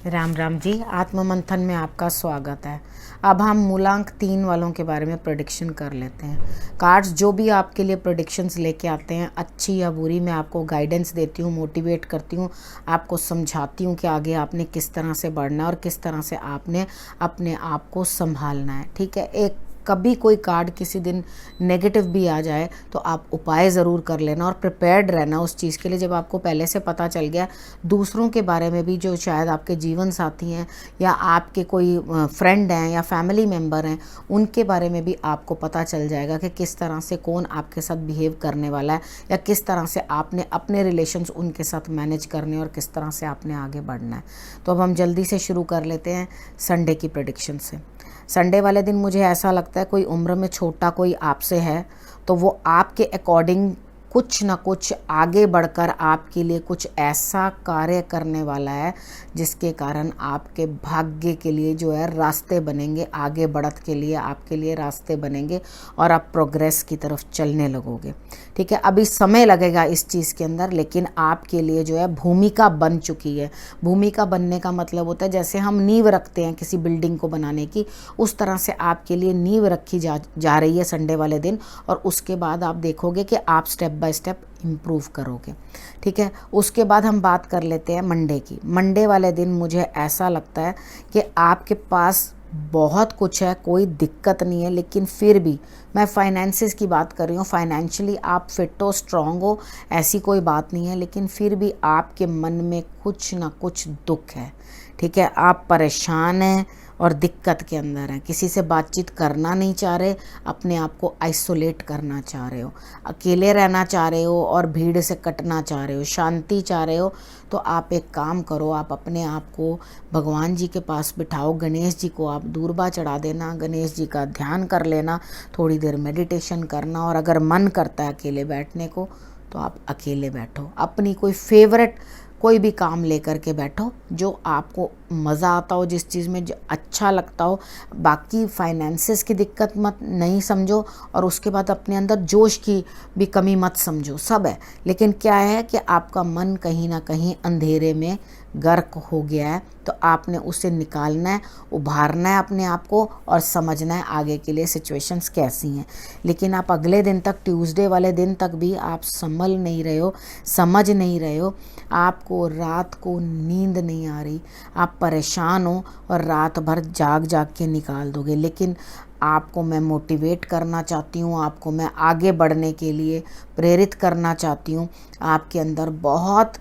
राम राम जी। आत्म मंथन में आपका स्वागत है। अब हम मूलांक 3 वालों के बारे में प्रेडिक्शन कर लेते हैं। कार्ड्स जो भी आपके लिए प्रेडिक्शंस लेके आते हैं, अच्छी या बुरी, मैं आपको गाइडेंस देती हूँ, मोटिवेट करती हूँ, आपको समझाती हूँ कि आगे आपने किस तरह से बढ़ना है और किस तरह से आपने अपने आप को संभालना है। ठीक है, एक कभी कोई कार्ड किसी दिन नेगेटिव भी आ जाए तो आप उपाय ज़रूर कर लेना और प्रिपेयर्ड रहना उस चीज़ के लिए। जब आपको पहले से पता चल गया, दूसरों के बारे में भी जो शायद आपके जीवन साथी हैं या आपके कोई फ्रेंड हैं या फैमिली मेम्बर हैं, उनके बारे में भी आपको पता चल जाएगा कि किस तरह से कौन आपके साथ बिहेव करने वाला है या किस तरह से आपने अपने रिलेशंस उनके साथ मैनेज करने और किस तरह से आपने आगे बढ़ना है। तो अब हम जल्दी से शुरू कर लेते हैं संडे की प्रेडिक्शन से। संडे वाले दिन मुझे ऐसा लगता है कोई उम्र में छोटा कोई आपसे है तो वो आपके अकॉर्डिंग कुछ ना कुछ आगे बढ़कर आपके लिए कुछ ऐसा कार्य करने वाला है जिसके कारण आपके भाग्य के लिए जो है रास्ते बनेंगे, आगे बढ़त के लिए आपके लिए रास्ते बनेंगे और आप प्रोग्रेस की तरफ चलने लगोगे। ठीक है, अभी समय लगेगा इस चीज़ के अंदर, लेकिन आपके लिए जो है भूमिका बन चुकी है। भूमिका बनने का मतलब होता है जैसे हम नींव रखते हैं किसी बिल्डिंग को बनाने की, उस तरह से आपके लिए नींव रखी जा रही है संडे वाले दिन। और उसके बाद आप देखोगे कि आप स्टेप बाय स्टेप इम्प्रूव करोगे। ठीक है, उसके बाद हम बात कर लेते हैं मंडे की। मंडे वाले दिन मुझे ऐसा लगता है कि आपके पास बहुत कुछ है, कोई दिक्कत नहीं है, लेकिन फिर भी मैं फाइनेंसिस की बात कर रही हूँ। फाइनेंशियली आप फिट हो, स्ट्रांग हो, ऐसी कोई बात नहीं है, लेकिन फिर भी आपके मन में कुछ ना कुछ दुख है। ठीक है, आप परेशान हैं और दिक्कत के अंदर हैं, किसी से बातचीत करना नहीं चाह रहे, अपने आप को आइसोलेट करना चाह रहे हो, अकेले रहना चाह रहे हो और भीड़ से कटना चाह रहे हो, शांति चाह रहे हो। तो आप एक काम करो, आप अपने आप को भगवान जी के पास बिठाओ, गणेश जी को आप दूरबा चढ़ा देना, गणेश जी का ध्यान कर लेना, थोड़ी देर मेडिटेशन करना, और अगर मन करता है अकेले बैठने को तो आप अकेले बैठो। अपनी कोई फेवरेट कोई भी काम लेकर के बैठो जो आपको मज़ा आता हो, जिस चीज़ में जो अच्छा लगता हो। बाकी फाइनेंसेस की दिक्कत मत नहीं समझो और उसके बाद अपने अंदर जोश की भी कमी मत समझो, सब है। लेकिन क्या है कि आपका मन कहीं ना कहीं अंधेरे में गर्क हो गया है, तो आपने उसे निकालना है, उभारना है अपने आप को और समझना है आगे के लिए सिचुएशंस कैसी हैं। लेकिन आप अगले दिन तक, ट्यूसडे वाले दिन तक भी आप संभल नहीं रहे हो, समझ नहीं रहे हो, आपको रात को नींद नहीं आ रही, आप परेशान हो और रात भर जाग जाग के निकाल दोगे। लेकिन आपको मैं मोटिवेट करना चाहती हूँ, आपको मैं आगे बढ़ने के लिए प्रेरित करना चाहती हूँ। आपके अंदर बहुत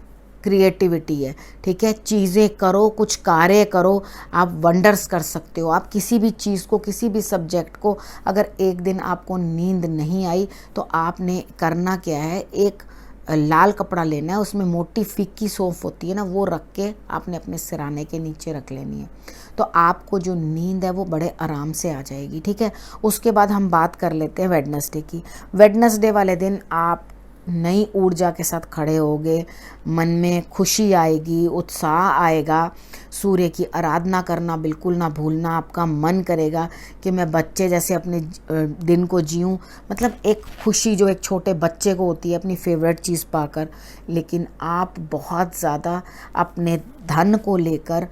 क्रिएटिविटी है। ठीक है, चीज़ें करो, कुछ कार्य करो, आप वंडर्स कर सकते हो। आप किसी भी चीज़ को, किसी भी सब्जेक्ट को, अगर एक दिन आपको नींद नहीं आई तो आपने करना क्या है, एक लाल कपड़ा लेना है, उसमें मोटी फीकी सौंफ होती है ना, वो रख के आपने अपने सिराने के नीचे रख लेनी है, तो आपको जो नींद है वो बड़े आराम से आ जाएगी। ठीक है, उसके बाद हम बात कर लेते हैं वेडनेसडे की। वेडनेसडे वाले दिन आप नई ऊर्जा के साथ खड़े होगे, मन में खुशी आएगी, उत्साह आएगा। सूर्य की आराधना करना बिल्कुल ना भूलना। आपका मन करेगा कि मैं बच्चे जैसे अपने दिन को जीऊँ, मतलब एक खुशी जो एक छोटे बच्चे को होती है अपनी फेवरेट चीज़ पाकर। लेकिन आप बहुत ज़्यादा अपने धन को लेकर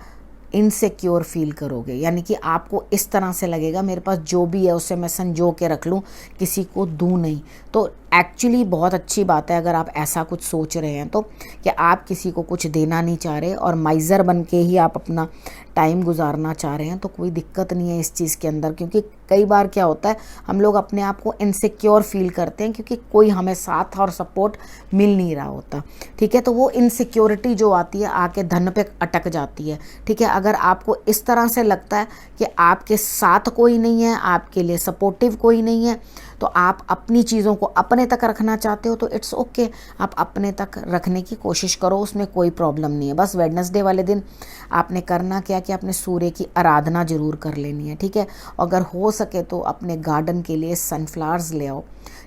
इनसिक्योर फील करोगे, यानी कि आपको इस तरह से लगेगा मेरे पास जो भी है उसे मैं संजो के रख लूँ, किसी को दूँ नहीं। तो एक्चुअली बहुत अच्छी बात है अगर आप ऐसा कुछ सोच रहे हैं तो, कि आप किसी को कुछ देना नहीं चाह रहे और माइज़र बन के ही आप अपना टाइम गुजारना चाह रहे हैं, तो कोई दिक्कत नहीं है इस चीज़ के अंदर। क्योंकि कई बार क्या होता है, हम लोग अपने आप को इनसिक्योर फील करते हैं क्योंकि कोई हमें साथ और सपोर्ट मिल नहीं रहा होता। ठीक है, तो वो इनसिक्योरिटी जो आती है आके धन पे अटक जाती है। ठीक है, अगर आपको इस तरह से लगता है कि आपके साथ कोई नहीं है, आपके लिए सपोर्टिव कोई नहीं है, तो आप अपनी चीज़ों को अपने तक रखना चाहते हो तो इट्स ओके, आप अपने तक रखने की कोशिश करो, उसमें कोई प्रॉब्लम नहीं है। बस वेडनेसडे वाले दिन आपने करना क्या कि आपने सूर्य की आराधना जरूर कर लेनी है। ठीक है, अगर हो सके तो अपने गार्डन के लिए सनफ्लावर्स ले आओ।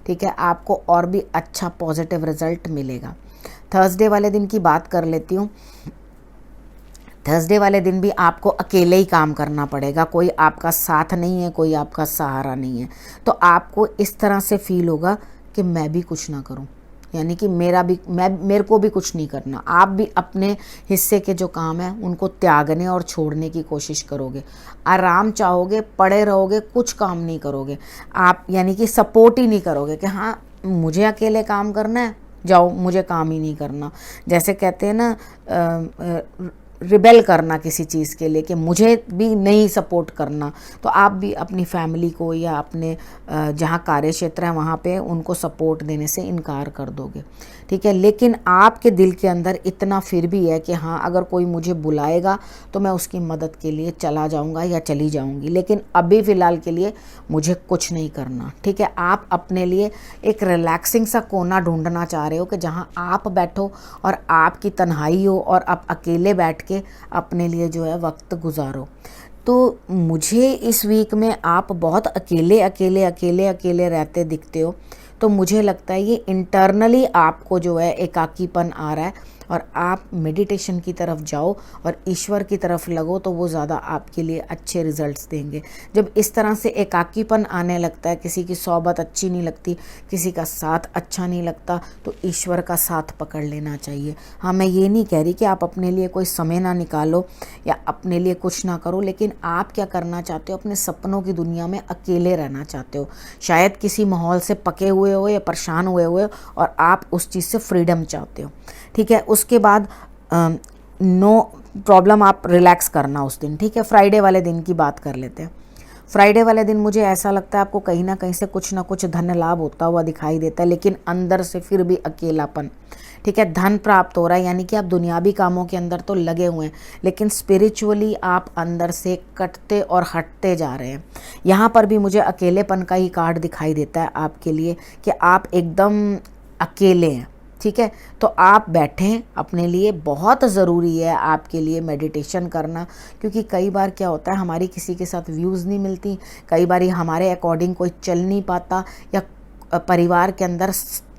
ठीक है, आपको और भी अच्छा पॉजिटिव रिजल्ट मिलेगा। थर्सडे वाले दिन की बात कर लेती हूँ। थर्सडे वाले दिन भी आपको अकेले ही काम करना पड़ेगा, कोई आपका साथ नहीं है, कोई आपका सहारा नहीं है। तो आपको इस तरह से फील होगा कि मैं भी कुछ ना करूं, यानी कि मेरे को भी कुछ नहीं करना। आप भी अपने हिस्से के जो काम है उनको त्यागने और छोड़ने की कोशिश करोगे। आराम चाहोगे, पड़े रहोगे, कुछ काम नहीं करोगे आप, यानी कि सपोर्ट ही नहीं करोगे कि हाँ मुझे अकेले काम करना है, जाओ मुझे काम ही नहीं करना। जैसे कहते हैं ना रिबेल करना किसी चीज़ के लिए कि मुझे भी नहीं सपोर्ट करना, तो आप भी अपनी फैमिली को या अपने जहाँ कार्य क्षेत्र है वहाँ पे उनको सपोर्ट देने से इनकार कर दोगे, ठीक है। लेकिन आपके दिल के अंदर इतना फिर भी है कि हाँ अगर कोई मुझे बुलाएगा तो मैं उसकी मदद के लिए चला जाऊँगा या चली जाऊँगी, लेकिन अभी फ़िलहाल के लिए मुझे कुछ नहीं करना, ठीक है। आप अपने लिए एक रिलैक्सिंग सा कोना ढूंढना चाह रहे हो कि जहाँ आप बैठो और आपकी तन्हाई हो और आप अकेले बैठ के अपने लिए जो है वक्त गुजारो। तो मुझे इस वीक में आप बहुत अकेले अकेले अकेले अकेले रहते दिखते हो, तो मुझे लगता है ये इंटरनली आपको जो है एकाकीपन आ रहा है और आप मेडिटेशन की तरफ जाओ और ईश्वर की तरफ लगो, तो वो ज़्यादा आपके लिए अच्छे रिजल्ट्स देंगे। जब इस तरह से एकाकीपन आने लगता है, किसी की सोबत अच्छी नहीं लगती, किसी का साथ अच्छा नहीं लगता, तो ईश्वर का साथ पकड़ लेना चाहिए। हाँ, मैं ये नहीं कह रही कि आप अपने लिए कोई समय ना निकालो या अपने लिए कुछ ना करो, लेकिन आप क्या करना चाहते हो, अपने सपनों की दुनिया में अकेले रहना चाहते हो। शायद किसी माहौल से पके हुए हो या परेशान हुए हो और आप उस चीज़ से फ्रीडम चाहते हो, ठीक है। उसके बाद नो प्रॉब्लम, आप रिलैक्स करना उस दिन, ठीक है। फ्राइडे वाले दिन की बात कर लेते हैं। फ्राइडे वाले दिन मुझे ऐसा लगता है आपको कहीं ना कहीं से कुछ ना कुछ धन लाभ होता हुआ दिखाई देता है, लेकिन अंदर से फिर भी अकेलापन, ठीक है। धन प्राप्त हो रहा है, यानी कि आप दुनियावी कामों के अंदर तो लगे हुए हैं, लेकिन स्पिरिचुअली आप अंदर से कटते और हटते जा रहे हैं। यहाँ पर भी मुझे अकेलेपन का ही कार्ड दिखाई देता है आपके लिए कि आप एकदम अकेले हैं, ठीक है। तो आप बैठें, अपने लिए बहुत ज़रूरी है आपके लिए मेडिटेशन करना, क्योंकि कई बार क्या होता है हमारी किसी के साथ व्यूज़ नहीं मिलती, कई बार हमारे अकॉर्डिंग कोई चल नहीं पाता, या परिवार के अंदर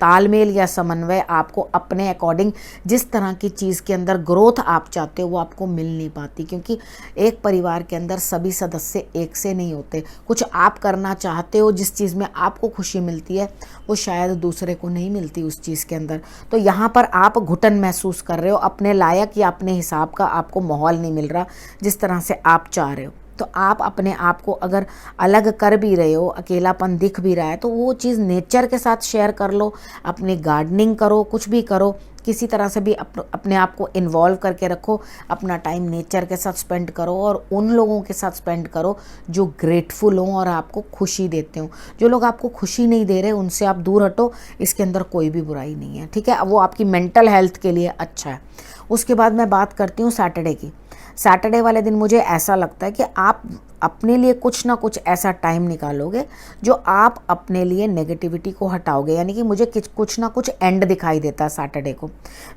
तालमेल या समन्वय आपको अपने अकॉर्डिंग जिस तरह की चीज़ के अंदर ग्रोथ आप चाहते हो वो आपको मिल नहीं पाती, क्योंकि एक परिवार के अंदर सभी सदस्य एक से नहीं होते। कुछ आप करना चाहते हो, जिस चीज़ में आपको खुशी मिलती है वो शायद दूसरे को नहीं मिलती उस चीज़ के अंदर। तो यहाँ पर आप घुटन महसूस कर रहे हो, अपने लायक या अपने हिसाब का आपको माहौल नहीं मिल रहा जिस तरह से आप चाह रहे हो। तो आप अपने आप को अगर अलग कर भी रहे हो, अकेलापन दिख भी रहा है, तो वो चीज़ नेचर के साथ शेयर कर लो, अपनी गार्डनिंग करो, कुछ भी करो, किसी तरह से भी अपने आप को इन्वॉल्व करके रखो, अपना टाइम नेचर के साथ स्पेंड करो और उन लोगों के साथ स्पेंड करो जो ग्रेटफुल हों और आपको खुशी देते हों। जो लोग आपको खुशी नहीं दे रहे उनसे आप दूर हटो, इसके अंदर कोई भी बुराई नहीं है, ठीक है। वो आपकी मेंटल हेल्थ के लिए अच्छा है। उसके बाद मैं बात करती हूँ सैटरडे की। सैटरडे वाले दिन मुझे ऐसा लगता है कि आप अपने लिए कुछ ना कुछ ऐसा टाइम निकालोगे जो आप अपने लिए नेगेटिविटी को हटाओगे, यानी कि मुझे कुछ ना कुछ एंड दिखाई देता है सैटरडे को।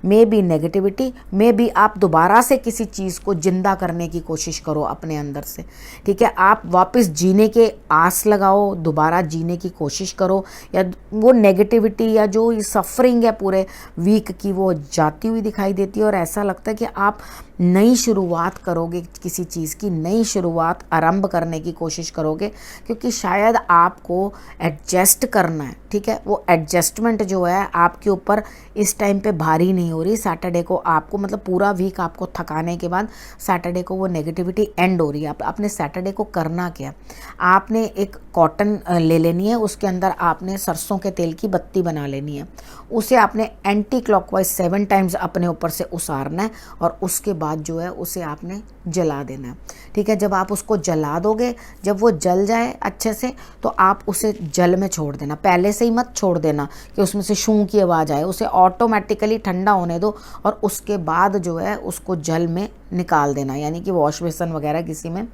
May be negativity, may be आप दोबारा से किसी चीज़ को जिंदा करने की कोशिश करो अपने अंदर से, ठीक है। आप वापस जीने के आस लगाओ, दोबारा जीने की कोशिश करो, या वो नेगेटिविटी या जो सफरिंग है पूरे वीक की वो जाती हुई दिखाई देती है और ऐसा लगता है कि आप नई शुरुआत करोगे, किसी चीज़ की नई शुरुआत आरंभ करने की कोशिश करोगे, क्योंकि शायद आपको एडजस्ट करना है, ठीक है। वो एडजस्टमेंट जो है आपके ऊपर इस टाइम पे भारी नहीं हो रही। सैटरडे को आपको मतलब पूरा वीक आपको थकाने के बाद सैटरडे को वो नेगेटिविटी एंड हो रही है। आपने सैटरडे को करना क्या, आपने एक कॉटन ले लेनी है, उसके अंदर आपने सरसों के तेल की बत्ती बना लेनी है, उसे आपने एंटी क्लॉकवाइज 7 टाइम्स अपने ऊपर से उसारना है और उसके बाद जो है उसे आपने जला देना है, ठीक है। जब आप उसको जला दोगे, जब वो जल जाए अच्छे से, तो आप उसे जल में छोड़ देना। पहले से ही मत छोड़ देना कि उसमें से शूं की आवाज़ आए, उसे ऑटोमेटिकली ठंडा होने दो और उसके बाद जो है उसको जल में निकाल देना, यानी कि वॉश बेसन वगैरह किसी में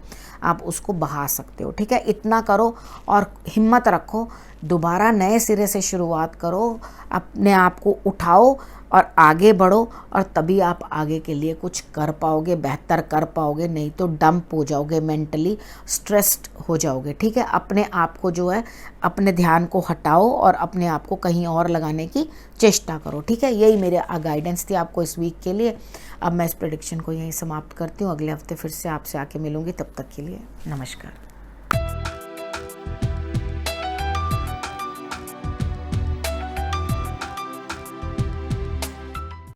आप उसको बहा सकते हो, ठीक है। इतना करो और हिम्मत रखो, दोबारा नए सिरे से शुरुआत करो, अपने आप को उठाओ और आगे बढ़ो, और तभी आप आगे के लिए कुछ कर पाओगे, बेहतर कर पाओगे, नहीं तो डंप हो जाओगे, मेंटली स्ट्रेस्ड हो जाओगे, ठीक है। अपने आप को जो है अपने ध्यान को हटाओ और अपने आप को कहीं और लगाने की चेष्टा करो, ठीक है। यही मेरे गाइडेंस थी आपको इस वीक के लिए। अब मैं इस प्रेडिक्शन को यहीं समाप्त करती हूँ, अगले हफ्ते फिर से आपसे आके मिलूँगी, तब तक के लिए नमस्कार।